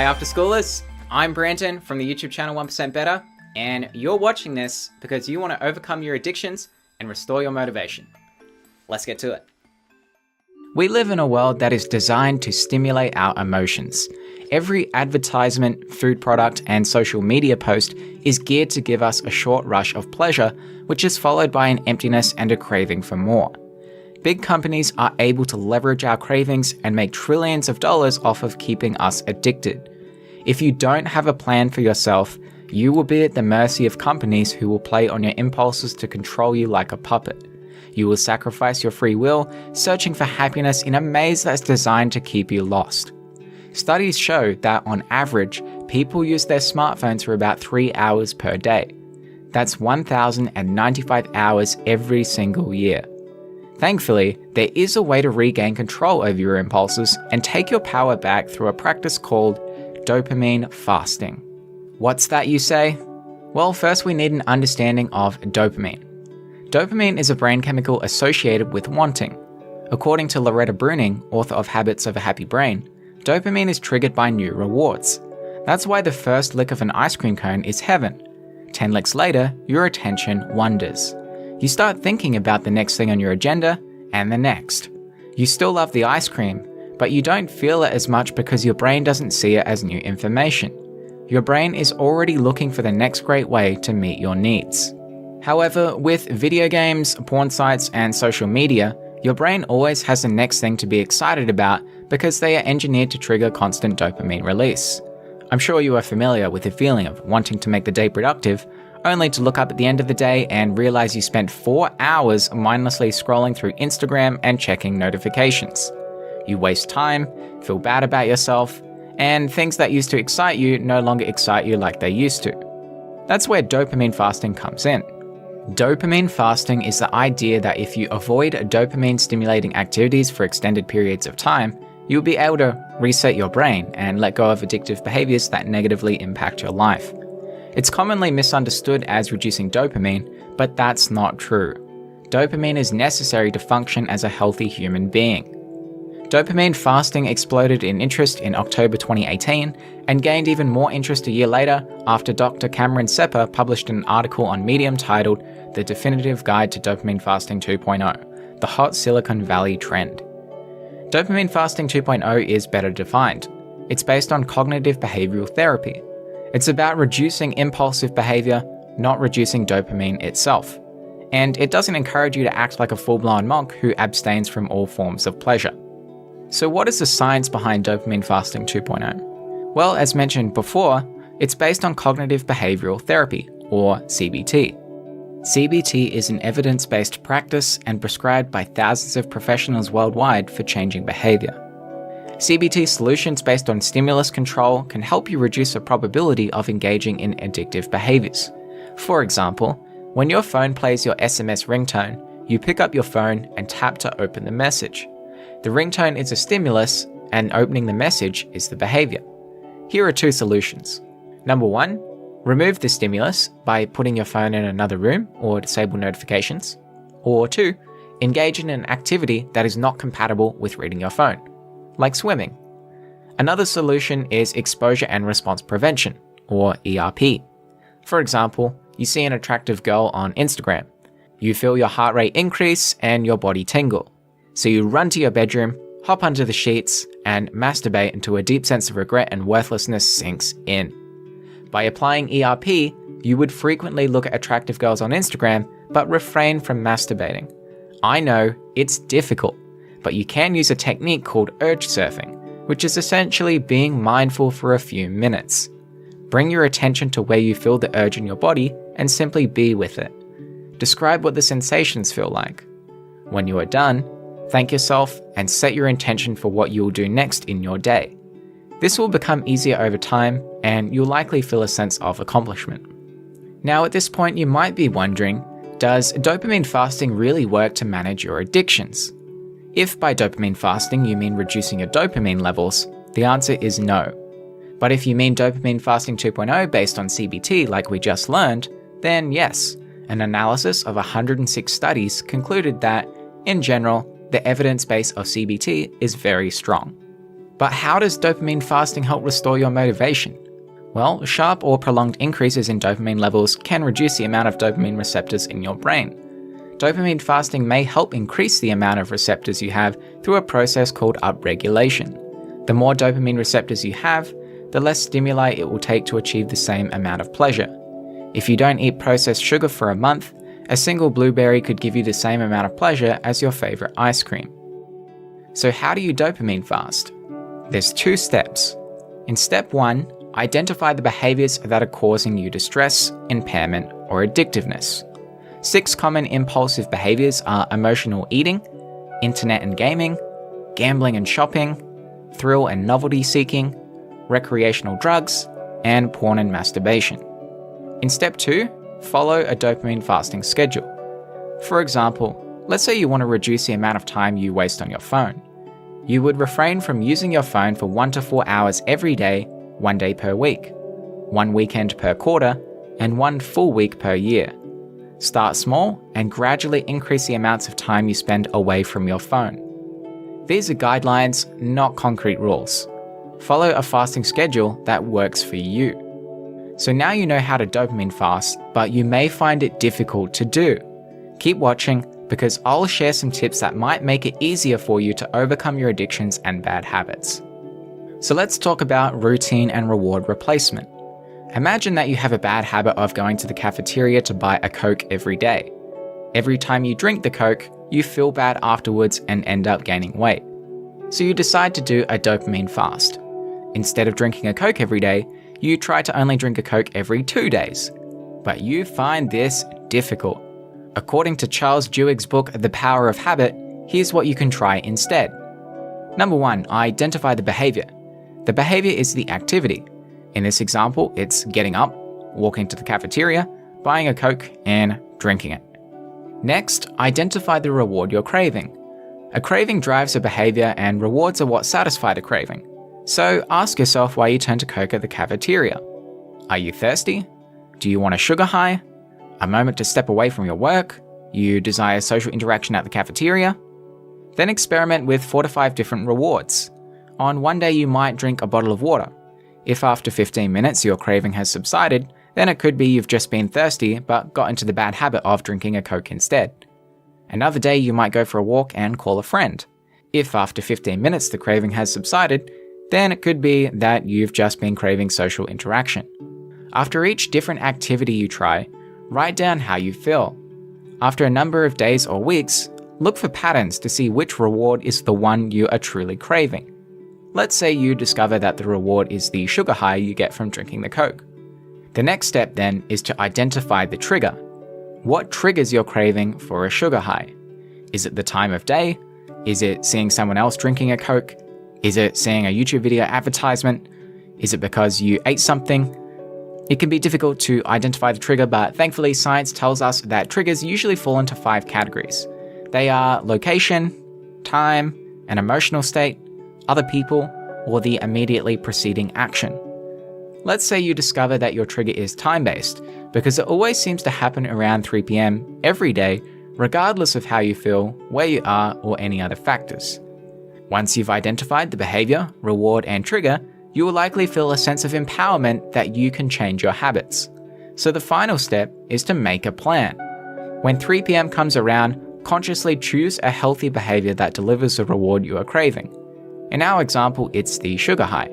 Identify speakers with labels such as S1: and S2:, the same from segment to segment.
S1: Hi after schoolers, I'm Brandon from the YouTube channel 1% Better, and you're watching this because you want to overcome your addictions and restore your motivation. Let's get to it. We live in a world that is designed to stimulate our emotions. Every advertisement, food product, and social media post is geared to give us a short rush of pleasure, which is followed by an emptiness and a craving for more. Big companies are able to leverage our cravings and make trillions of dollars off of keeping us addicted. If you don't have a plan for yourself, you will be at the mercy of companies who will play on your impulses to control you like a puppet. You will sacrifice your free will, searching for happiness in a maze that's designed to keep you lost. Studies show that on average, people use their smartphones for about 3 hours per day. That's 1,095 hours every single year. Thankfully, there is a way to regain control over your impulses and take your power back through a practice called dopamine fasting. What's that, you say? Well, first we need an understanding of dopamine. Dopamine is a brain chemical associated with wanting. According to Loretta Bruning, author of Habits of a Happy Brain, dopamine is triggered by new rewards. That's why the first lick of an ice cream cone is heaven. 10 licks later, your attention wanders. You start thinking about the next thing on your agenda, and the next. You still love the ice cream, but you don't feel it as much because your brain doesn't see it as new information. Your brain is already looking for the next great way to meet your needs. However, with video games, porn sites, and social media, your brain always has the next thing to be excited about because they are engineered to trigger constant dopamine release. I'm sure you are familiar with the feeling of wanting to make the day productive, only to look up at the end of the day and realize you spent 4 hours mindlessly scrolling through Instagram and checking notifications. You waste time, feel bad about yourself, and things that used to excite you no longer excite you like they used to. That's where dopamine fasting comes in. Dopamine fasting is the idea that if you avoid dopamine-stimulating activities for extended periods of time, you'll be able to reset your brain and let go of addictive behaviors that negatively impact your life. It's commonly misunderstood as reducing dopamine, but that's not true. Dopamine is necessary to function as a healthy human being. Dopamine fasting exploded in interest in October 2018 and gained even more interest a year later after Dr. Cameron Sepper published an article on Medium titled The Definitive Guide to Dopamine Fasting 2.0, The Hot Silicon Valley Trend. Dopamine Fasting 2.0 is better defined. It's based on cognitive behavioral therapy. It's about reducing impulsive behavior, not reducing dopamine itself. And it doesn't encourage you to act like a full-blown monk who abstains from all forms of pleasure. So what is the science behind Dopamine Fasting 2.0? Well, as mentioned before, it's based on cognitive behavioral therapy, or CBT. CBT is an evidence-based practice and prescribed by thousands of professionals worldwide for changing behavior. CBT solutions based on stimulus control can help you reduce the probability of engaging in addictive behaviors. For example, when your phone plays your SMS ringtone, you pick up your phone and tap to open the message. The ringtone is a stimulus, and opening the message is the behavior. Here are 2 solutions. Number 1, remove the stimulus by putting your phone in another room or disable notifications. Or 2, engage in an activity that is not compatible with reading your phone, like swimming. Another solution is exposure and response prevention, or ERP. For example, you see an attractive girl on Instagram. You feel your heart rate increase and your body tingle. So you run to your bedroom, hop under the sheets, and masturbate until a deep sense of regret and worthlessness sinks in. By applying ERP, you would frequently look at attractive girls on Instagram, but refrain from masturbating. I know, it's difficult, but you can use a technique called urge surfing, which is essentially being mindful for a few minutes. Bring your attention to where you feel the urge in your body and simply be with it. Describe what the sensations feel like. When you are done, thank yourself and set your intention for what you will do next in your day. This will become easier over time, and you'll likely feel a sense of accomplishment. Now at this point you might be wondering, does dopamine fasting really work to manage your addictions? If by dopamine fasting you mean reducing your dopamine levels, the answer is no. But if you mean dopamine fasting 2.0 based on CBT like we just learned, then yes, an analysis of 106 studies concluded that, in general, the evidence base of CBT is very strong. But how does dopamine fasting help restore your motivation? Well, sharp or prolonged increases in dopamine levels can reduce the amount of dopamine receptors in your brain. Dopamine fasting may help increase the amount of receptors you have through a process called upregulation. The more dopamine receptors you have, the less stimuli it will take to achieve the same amount of pleasure. If you don't eat processed sugar for a month, a single blueberry could give you the same amount of pleasure as your favorite ice cream. So how do you dopamine fast? There's 2 steps. In step 1, identify the behaviors that are causing you distress, impairment, or addictiveness. 6 common impulsive behaviors are emotional eating, internet and gaming, gambling and shopping, thrill and novelty seeking, recreational drugs, and porn and masturbation. In step 2, follow a dopamine fasting schedule. For example, let's say you want to reduce the amount of time you waste on your phone. You would refrain from using your phone for 1 to 4 hours every day, 1 day per week, 1 weekend per quarter, and 1 full week per year. Start small and gradually increase the amounts of time you spend away from your phone. These are guidelines, not concrete rules. Follow a fasting schedule that works for you. So now you know how to dopamine fast, but you may find it difficult to do. Keep watching because I'll share some tips that might make it easier for you to overcome your addictions and bad habits. So let's talk about routine and reward replacement. Imagine that you have a bad habit of going to the cafeteria to buy a Coke every day. Every time you drink the Coke, you feel bad afterwards and end up gaining weight. So you decide to do a dopamine fast. Instead of drinking a Coke every day, you try to only drink a Coke every 2 days. But you find this difficult. According to Charles Duhigg's book, The Power of Habit, here's what you can try instead. Number 1, identify the behavior. The behavior is the activity. In this example, it's getting up, walking to the cafeteria, buying a Coke, and drinking it. Next, identify the reward you're craving. A craving drives a behavior and rewards are what satisfy the craving. So ask yourself why you turn to Coke at the cafeteria. Are you thirsty? Do you want a sugar high? A moment to step away from your work? You desire social interaction at the cafeteria? Then experiment with 4 to 5 different rewards. On one day you might drink a bottle of water. If after 15 minutes your craving has subsided, then it could be you've just been thirsty but got into the bad habit of drinking a Coke instead. Another day you might go for a walk and call a friend. If after 15 minutes the craving has subsided, then it could be that you've just been craving social interaction. After each different activity you try, write down how you feel. After a number of days or weeks, look for patterns to see which reward is the one you are truly craving. Let's say you discover that the reward is the sugar high you get from drinking the Coke. The next step then is to identify the trigger. What triggers your craving for a sugar high? Is it the time of day? Is it seeing someone else drinking a Coke? Is it seeing a YouTube video advertisement? Is it because you ate something? It can be difficult to identify the trigger, but thankfully science tells us that triggers usually fall into 5 categories. They are location, time, an emotional state, other people, or the immediately preceding action. Let's say you discover that your trigger is time-based, because it always seems to happen around 3 p.m. every day, regardless of how you feel, where you are, or any other factors. Once you've identified the behavior, reward, and trigger, you will likely feel a sense of empowerment that you can change your habits. So the final step is to make a plan. When 3 p.m. comes around, consciously choose a healthy behavior that delivers the reward you are craving. In our example, it's the sugar high.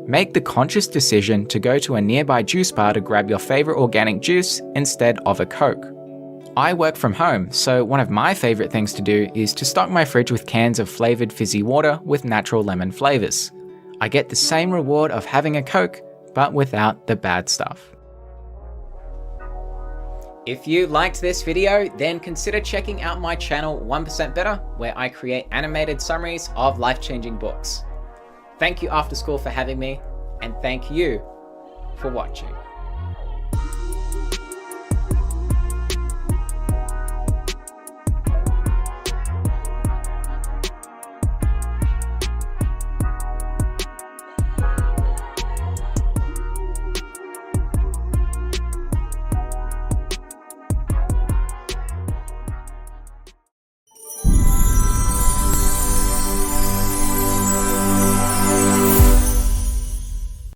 S1: Make the conscious decision to go to a nearby juice bar to grab your favorite organic juice instead of a Coke. I work from home, so one of my favorite things to do is to stock my fridge with cans of flavored fizzy water with natural lemon flavors. I get the same reward of having a Coke, but without the bad stuff. If you liked this video, then consider checking out my channel 1% Better, where I create animated summaries of life-changing books. Thank you After School for having me, and thank you for watching.